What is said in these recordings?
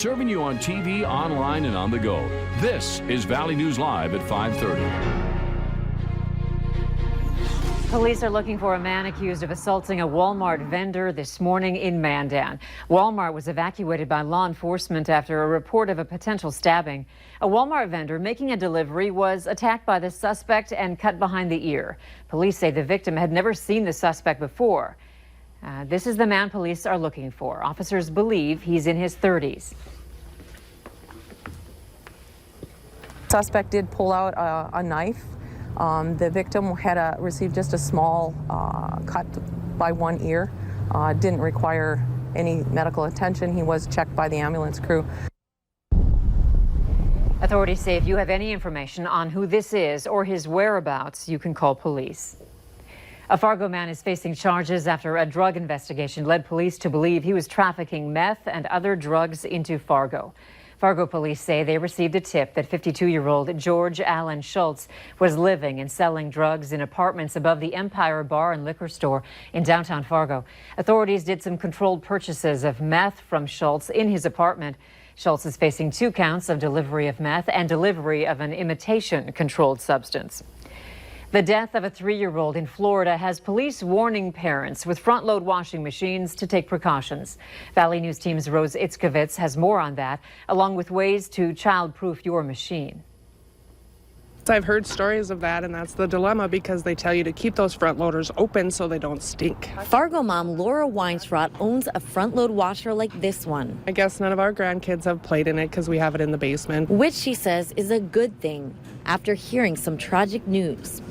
Serving you on TV, online, and on the go. This is Valley News Live at 5:30. Police are looking for a man accused of assaulting a Walmart vendor this morning in Mandan. Walmart was evacuated by law enforcement after a report of a potential stabbing. A Walmart vendor making a delivery was attacked by the suspect and cut behind the ear. Police say the victim had never seen the suspect before. This is the man police are looking for. Officers believe he's in his 30s. Suspect did pull out a knife. The victim had received just a small cut by one ear. Didn't require any medical attention. He was checked by the ambulance crew. Authorities say if you have any information on who this is or his whereabouts, you can call police. A Fargo man is facing charges after a drug investigation led police to believe he was trafficking meth and other drugs into Fargo. Fargo police say they received a tip that 52-year-old George Allen Schultz was living and selling drugs in apartments above the Empire Bar and Liquor Store in downtown Fargo. Authorities did some controlled purchases of meth from Schultz in his apartment. Schultz is facing 2 counts of delivery of meth and delivery of an imitation controlled substance. The death of a 3-year-old in Florida has police warning parents with front-load washing machines to take precautions. Valley News Team's Rose Itzkovitz has more on that, along with ways to child-proof your machine. I've heard stories of that, and that's the dilemma because they tell you to keep those front loaders open so they don't stink. Fargo mom Laura Weinstraat owns a front-load washer like this one. I guess none of our grandkids have played in it because we have it in the basement. Which she says is a good thing after hearing some tragic news.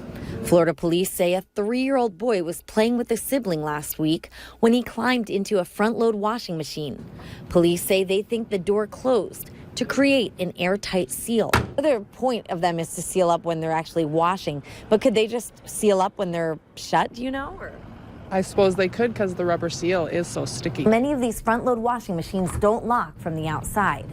Florida police say a 3-year-old boy was playing with a sibling last week when he climbed into a front-load washing machine. Police say they think the door closed to create an airtight seal. The other point of them is to seal up when they're actually washing, but could they just seal up when they're shut, do you know? Or? I suppose they could because the rubber seal is so sticky. Many of these front-load washing machines don't lock from the outside.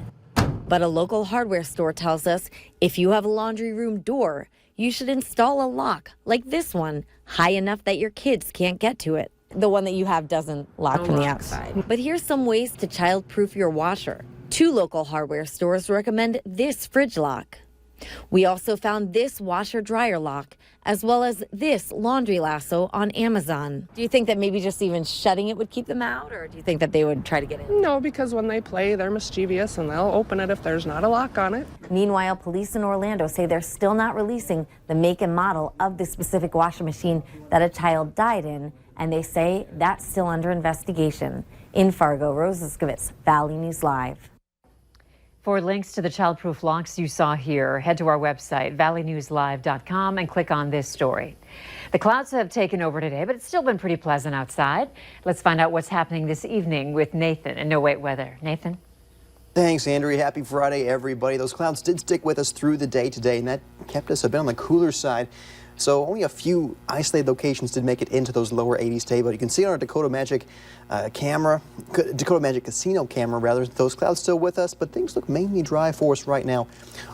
But a local hardware store tells us if you have a laundry room door, you should install a lock like this one, high enough that your kids can't get to it. The one that you have doesn't lock from the outside. But here's some ways to child-proof your washer. 2 local hardware stores recommend this fridge lock. We also found this washer-dryer lock, as well as this laundry lasso on Amazon. Do you think that maybe just even shutting it would keep them out, or do you think that they would try to get in? No, because when they play, they're mischievous and they'll open it if there's not a lock on it. Meanwhile, police in Orlando say they're still not releasing the make and model of the specific washing machine that a child died in, and they say that's still under investigation. In Fargo, Rose Itzkovitz, Valley News Live. For links to the childproof locks you saw here, head to our website, valleynewslive.com, and click on this story. The clouds have taken over today, but it's still been pretty pleasant outside. Let's find out what's happening this evening with Nathan in No Wait Weather. Nathan? Thanks, Andrea. Happy Friday, everybody. Those clouds did stick with us through the day today, and that kept us a bit on the cooler side. So only a few isolated locations did make it into those lower 80s today, but you can see on our Dakota Magic Dakota Magic Casino camera, rather, those clouds still with us, but things look mainly dry for us right now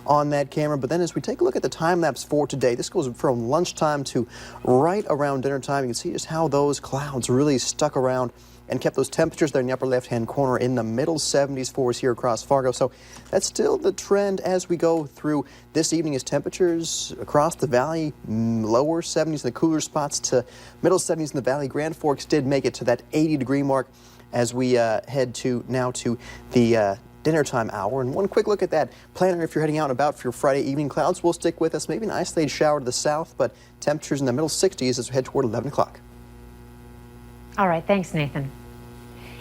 on that camera. But then as we take a look at the time lapse for today, this goes from lunchtime to right around dinner time. You can see just how those clouds really stuck around and kept those temperatures there in the upper left-hand corner in the middle 70s for us here across Fargo. So that's still the trend as we go through this evening, as temperatures across the valley, lower 70s in the cooler spots to middle 70s in the valley. Grand Forks did make it to that 80-degree mark as we head to the dinner time hour. And one quick look at that planner if you're heading out and about for your Friday evening. Clouds will stick with us, maybe an isolated shower to the south, but temperatures in the middle 60s as we head toward 11 o'clock. All right, thanks, Nathan.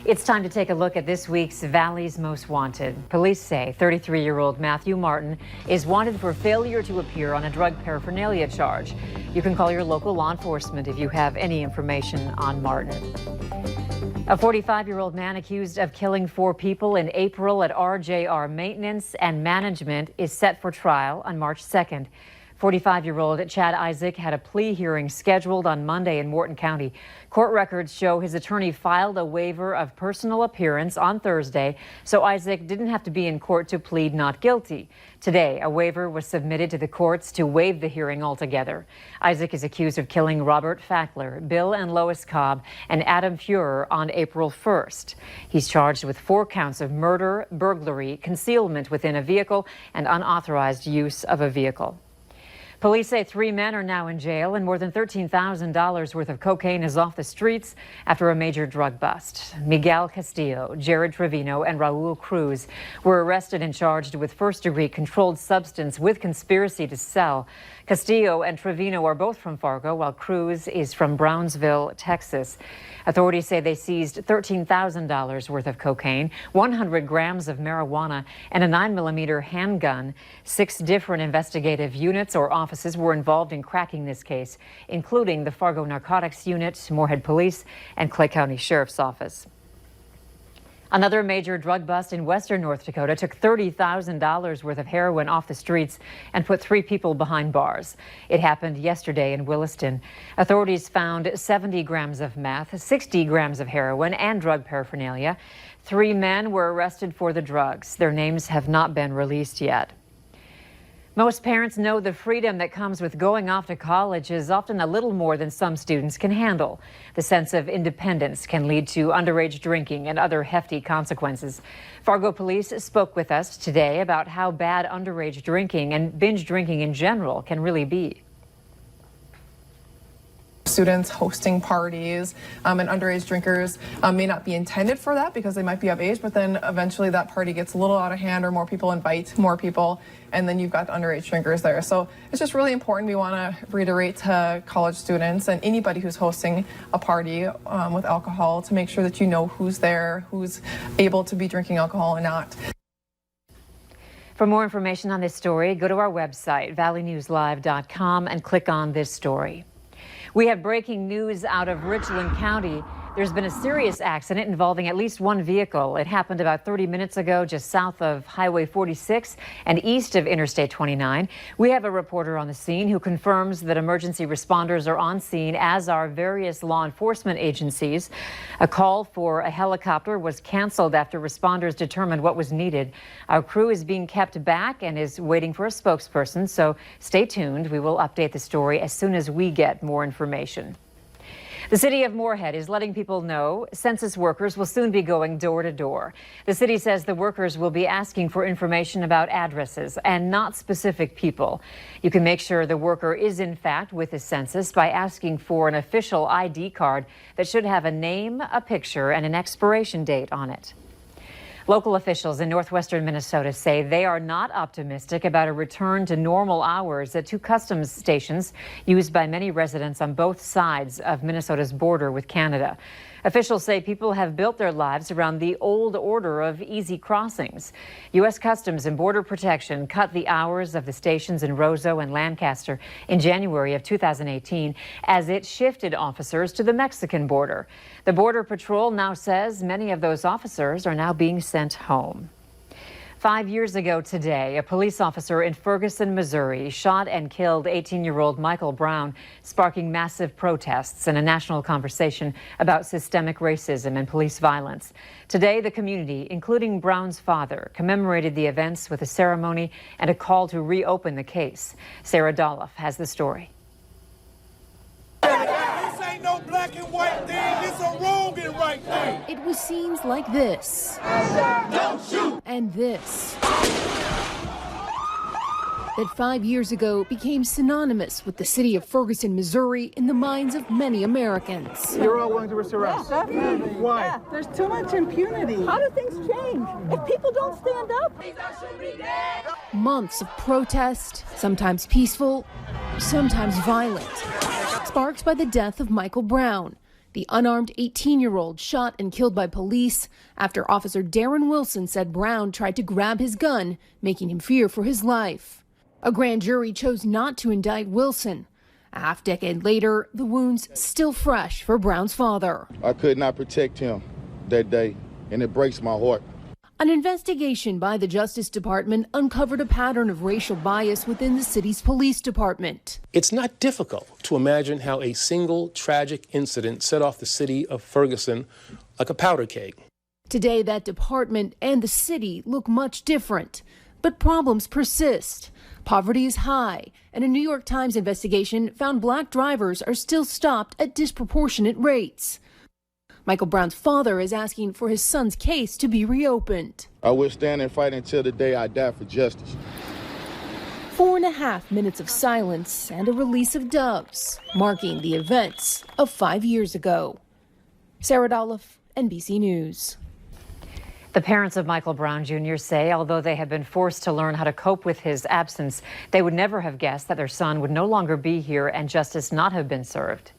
It's time to take a look at this week's Valley's Most Wanted. Police say 33-year-old Matthew Martin is wanted for failure to appear on a drug paraphernalia charge. You can call your local law enforcement if you have any information on Martin. A 45-year-old man accused of killing 4 people in April at RJR Maintenance and Management is set for trial on March 2nd. 45-year-old Chad Isaak had a plea hearing scheduled on Monday in Morton County. Court records show his attorney filed a waiver of personal appearance on Thursday, so Isaak didn't have to be in court to plead not guilty. Today, a waiver was submitted to the courts to waive the hearing altogether. Isaak is accused of killing Robert Fackler, Bill and Lois Cobb, and Adam Fuhrer on April 1st. He's charged with 4 counts of murder, burglary, concealment within a vehicle, and unauthorized use of a vehicle. Police say 3 men are now in jail and more than $13,000 worth of cocaine is off the streets after a major drug bust. Miguel Castillo, Jared Trevino, and Raul Cruz were arrested and charged with first-degree controlled substance with conspiracy to sell. Castillo and Trevino are both from Fargo, while Cruz is from Brownsville, Texas. Authorities say they seized $13,000 worth of cocaine, 100 grams of marijuana, and a 9mm handgun. 6 different investigative units or offices were involved in cracking this case, including the Fargo Narcotics Unit, Moorhead Police, and Clay County Sheriff's Office. Another major drug bust in western North Dakota took $30,000 worth of heroin off the streets and put 3 people behind bars. It happened yesterday in Williston. Authorities found 70 grams of meth, 60 grams of heroin, and drug paraphernalia. 3 men were arrested for the drugs. Their names have not been released yet. Most parents know the freedom that comes with going off to college is often a little more than some students can handle. The sense of independence can lead to underage drinking and other hefty consequences. Fargo police spoke with us today about how bad underage drinking and binge drinking in general can really be. Students hosting parties and underage drinkers may not be intended for that because they might be of age, but then eventually that party gets a little out of hand or more people invite more people, and then you've got the underage drinkers there. So it's just really important. We want to reiterate to college students and anybody who's hosting a party with alcohol to make sure that you know who's there, who's able to be drinking alcohol and not. For more information on this story, go to our website, valleynewslive.com, and click on this story. We have breaking news out of Richland County. There's been a serious accident involving at least 1 vehicle. It happened about 30 minutes ago just south of Highway 46 and east of Interstate 29. We have a reporter on the scene who confirms that emergency responders are on scene, as are various law enforcement agencies. A call for a helicopter was canceled after responders determined what was needed. Our crew is being kept back and is waiting for a spokesperson, so stay tuned. We will update the story as soon as we get more information. The city of Moorhead is letting people know census workers will soon be going door to door. The city says the workers will be asking for information about addresses and not specific people. You can make sure the worker is in fact with the census by asking for an official ID card that should have a name, a picture, and an expiration date on it. Local officials in northwestern Minnesota say they are not optimistic about a return to normal hours at 2 customs stations used by many residents on both sides of Minnesota's border with Canada. Officials say people have built their lives around the old order of easy crossings. U.S. Customs and Border Protection cut the hours of the stations in Roseau and Lancaster in January of 2018 as it shifted officers to the Mexican border. The Border Patrol now says many of those officers are now being sent home. 5 years ago today, a police officer in Ferguson, Missouri, shot and killed 18-year-old Michael Brown, sparking massive protests and a national conversation about systemic racism and police violence. Today, the community, including Brown's father, commemorated the events with a ceremony and a call to reopen the case. Sarah Doloff has the story. This ain't no black and white thing, it's a wrong and right thing. It was scenes like this. Don't shoot! And this. That 5 years ago became synonymous with the city of Ferguson, Missouri in the minds of many Americans. You're all willing to risk arrest? Yeah, definitely. Why? Yeah, there's too much impunity. How do things change? If people don't stand up. Months of protest, sometimes peaceful, sometimes violent, sparked by the death of Michael Brown, the unarmed 18-year-old shot and killed by police after Officer Darren Wilson said Brown tried to grab his gun, making him fear for his life. A grand jury chose not to indict Wilson. A half-decade later, the wounds still fresh for Brown's father. I could not protect him that day, and it breaks my heart. An investigation by the Justice Department uncovered a pattern of racial bias within the city's police department. It's not difficult to imagine how a single tragic incident set off the city of Ferguson like a powder keg. Today, that department and the city look much different, but problems persist. Poverty is high, and a New York Times investigation found black drivers are still stopped at disproportionate rates. Michael Brown's father is asking for his son's case to be reopened. I will stand and fight until the day I die for justice. 4.5 minutes of silence and a release of doves, marking the events of 5 years ago. Sarah Dolph, NBC News. The parents of Michael Brown Jr. say although they have been forced to learn how to cope with his absence, they would never have guessed that their son would no longer be here and justice not have been served.